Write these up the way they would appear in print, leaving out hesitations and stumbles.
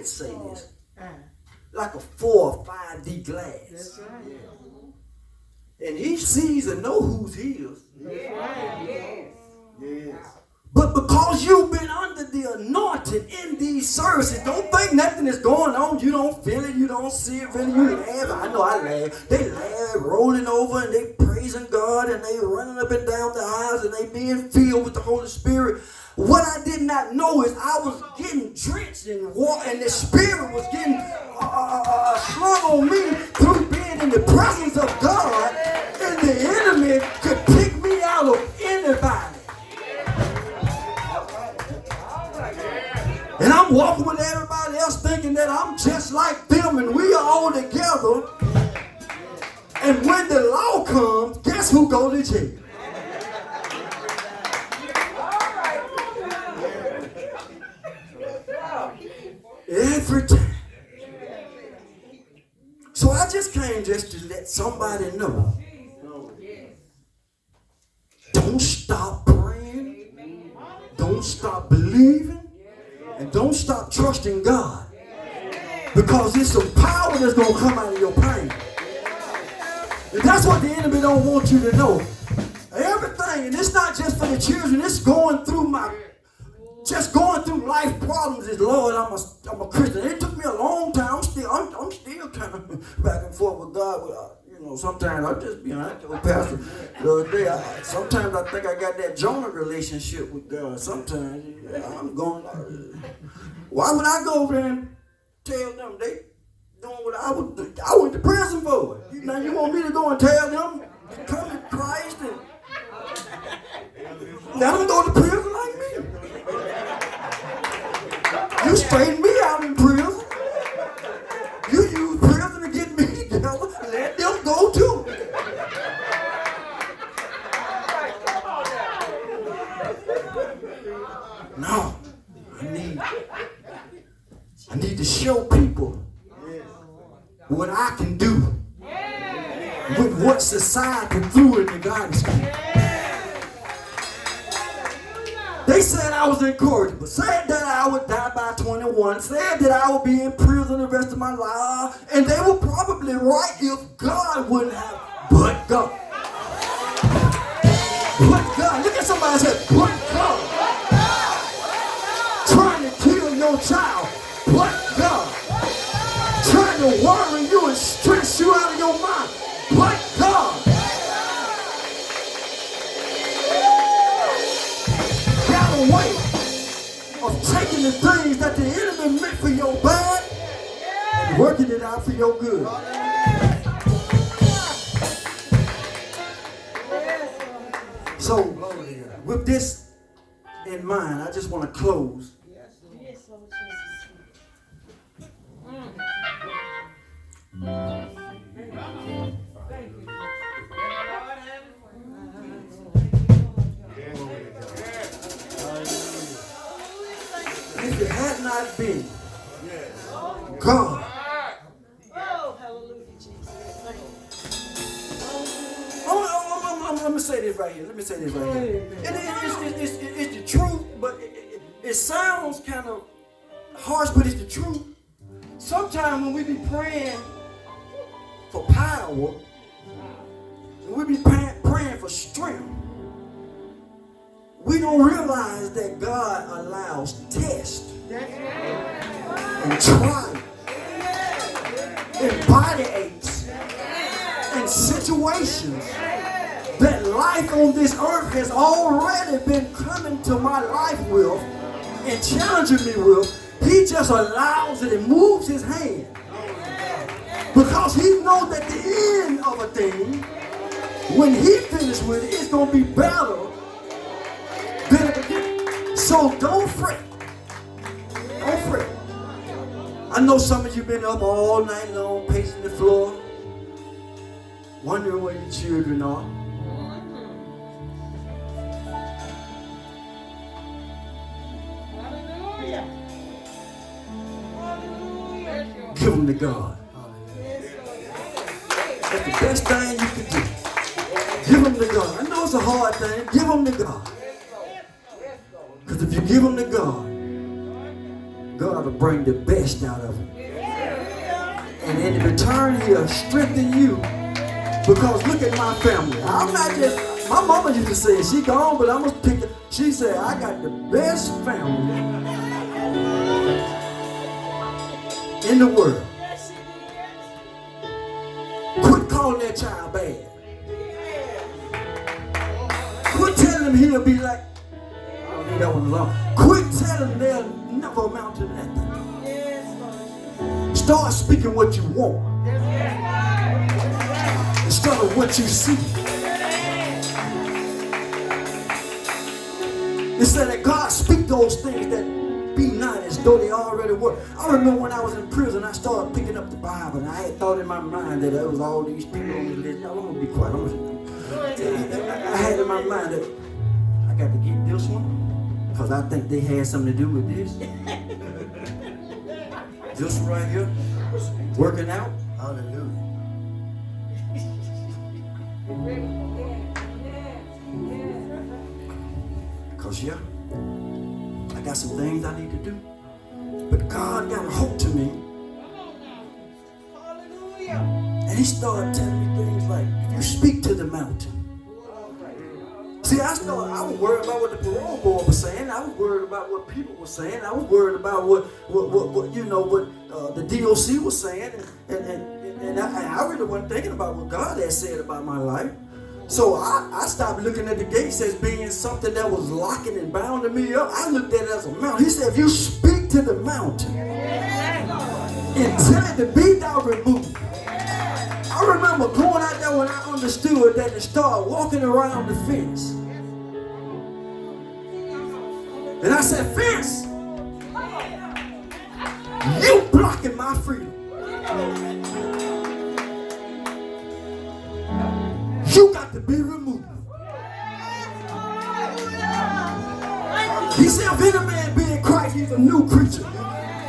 say this, like a 4 or 5D glass. That's right. And he sees and knows who's his. Yes. But because you've been under the anointing in these services, don't think nothing is going on. You don't feel it. You don't see it. Really, you laugh. I know I laugh. They laugh, rolling over, and they praising God, and they running up and down the aisles, and they being filled with the Holy Spirit. What I did not know is I was getting drenched in water, and the Spirit was getting slung on me through being in the presence of God, and the enemy could pick me out of anybody. And I'm walking with everybody else thinking that I'm just like them and we are all together. And when the law comes, guess who goes to jail? Every time. So I just came just to let somebody know. Don't stop praying. Don't stop believing. And don't stop trusting God. Because there's some power that's going to come out of your pain. And that's what the enemy don't want you to know. Everything, and it's not just for the children, it's going through life problems is, Lord, I'm a Christian. It took me a long time. I'm still kind of back and forth with God. Sometimes I'll just be honest with Pastor the other day. Sometimes I think I got that joint relationship with God. Sometimes I'm going, why would I go over there and tell them they doing what I would do? I went to prison for it. Now you want me to go and tell them to come to Christ and now don't go to prison like me. You straighten me out in prison. You use prison to get me together. Let them go too. No, I need to show people what I can do with what society threw in the God's kingdom. They said I was incorrigible, said that I would die by 21, said that I would be in prison the rest of my life, and they were probably right if God wouldn't have, but God. But God. Look at somebody and say, but God. Trying to kill your child, but God. Trying to worry you and stress you out of your mind, but God. Got a way of taking the things that the enemy meant for your bad and working it out for your good. So, with this in mind, I just want to close. If it had not been God. Let me say this right here. It's the truth, but it sounds kind of harsh, but it's the truth. Sometimes when we be praying for power, when we be praying for strength, we don't realize that God allows tests and trials and body aches and situations that life on this earth has already been coming to my life with and challenging me with. He just allows it and moves his hand because he knows that the end of a thing, when he finishes with it, it's going to be better than the beginning. So don't fret. Don't fret. I know some of you been up all night long, pacing the floor, wondering where your children are. Give them to God. That's the best thing you can do. Give them to God. I know it's a hard thing. Give them to God. Because if you give them to God, God will bring the best out of him. And in return, he'll strengthen you. Because look at my family. I'm not just, my mama used to say, she gone, but I'm going to pick it. She said, I got the best family in the world. Quit calling that child bad. Quit telling him he'll be like, I don't need that one alone. Quit telling him they'll never amount to nothing. Start speaking what you want instead of what you see. It said that God speak those things that be not as though they already were. I remember when I was in prison, I started picking up the Bible, and I had thought in my mind that there was all these people on the list. Now, I'm gonna be quiet. I had in my mind that I got to get this one because I think they had something to do with this. This right here, working out. Hallelujah. Because yeah, I got some things I need to do. But God got a hold to me. And he started telling me things like, if you speak to the mountain. See, I was worried about what the parole board was saying. I was worried about what people were saying. I was worried about what the DOC was saying. And I really wasn't thinking about what God had said about my life. So I stopped looking at the gates as being something that was locking and bounding me up. I looked at it as a mountain. He said, if you speak to the mountain and tell it to be thou removed. I remember going out there when I understood that to start walking around the fence. And I said, fence, you blocking my freedom. You got to be removed. He said, if any man be in Christ, he's a new creature.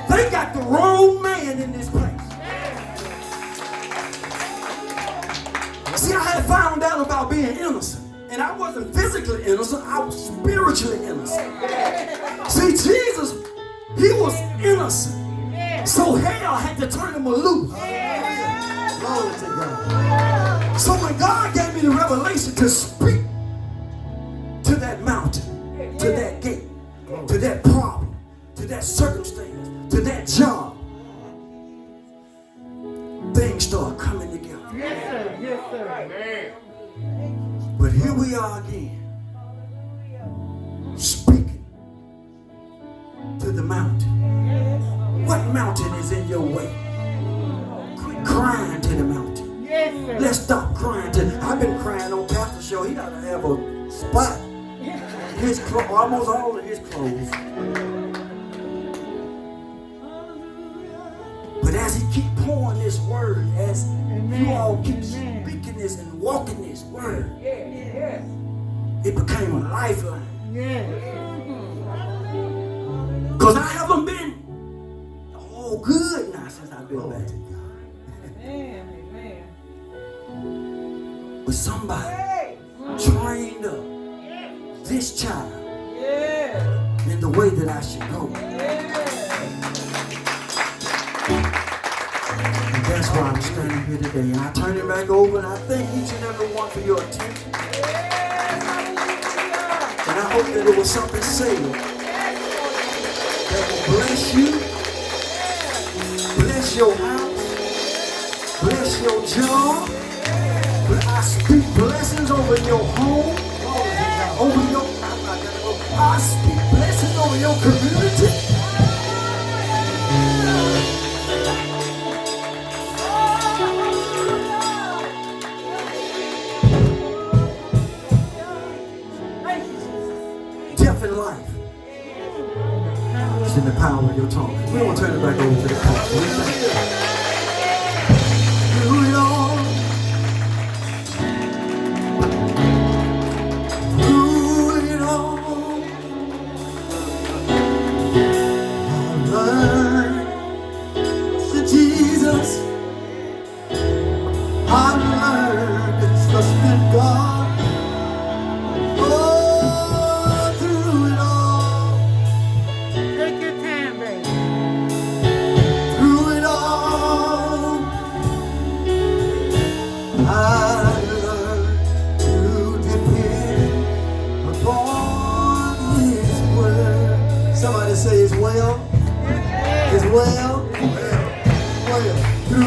They got the wrong man in this place. See, I had found out about being innocent. And I wasn't physically innocent, I was spiritually innocent. See, Jesus, he was innocent. So hell had to turn him loose. Glory to God. So when God gave me the revelation to speak to that mountain, to that gate, to that problem, to that circumstance, to that job, things start coming together. Yes, sir. Yes, sir. Amen. But here we are again, speaking to the mountain. What mountain is in your way? Quit crying to the mountain. Yes, sir. Let's stop crying to. I've been crying on Pastor's show. He ought to have a spot. His clothes, almost all of his clothes. But as he keep pouring this word, as you all keep speaking this and walking this word, it became a lifeline. Yes. Because I haven't been all good now since I've been back. Amen. But somebody trained up this child in the way that I should go. And that's why I'm standing here today. And I turn it back over and I thank each and every one for your attention. And I hope that it was something said that will bless you, bless your house, bless your job. I speak blessings over your home, over your, I speak blessings over your community. Death in life is in the power of your tongue. We don't turn it back over to the pastor. Through it all. I learned to depend upon His word. Somebody say it's well. It's well. Well. Through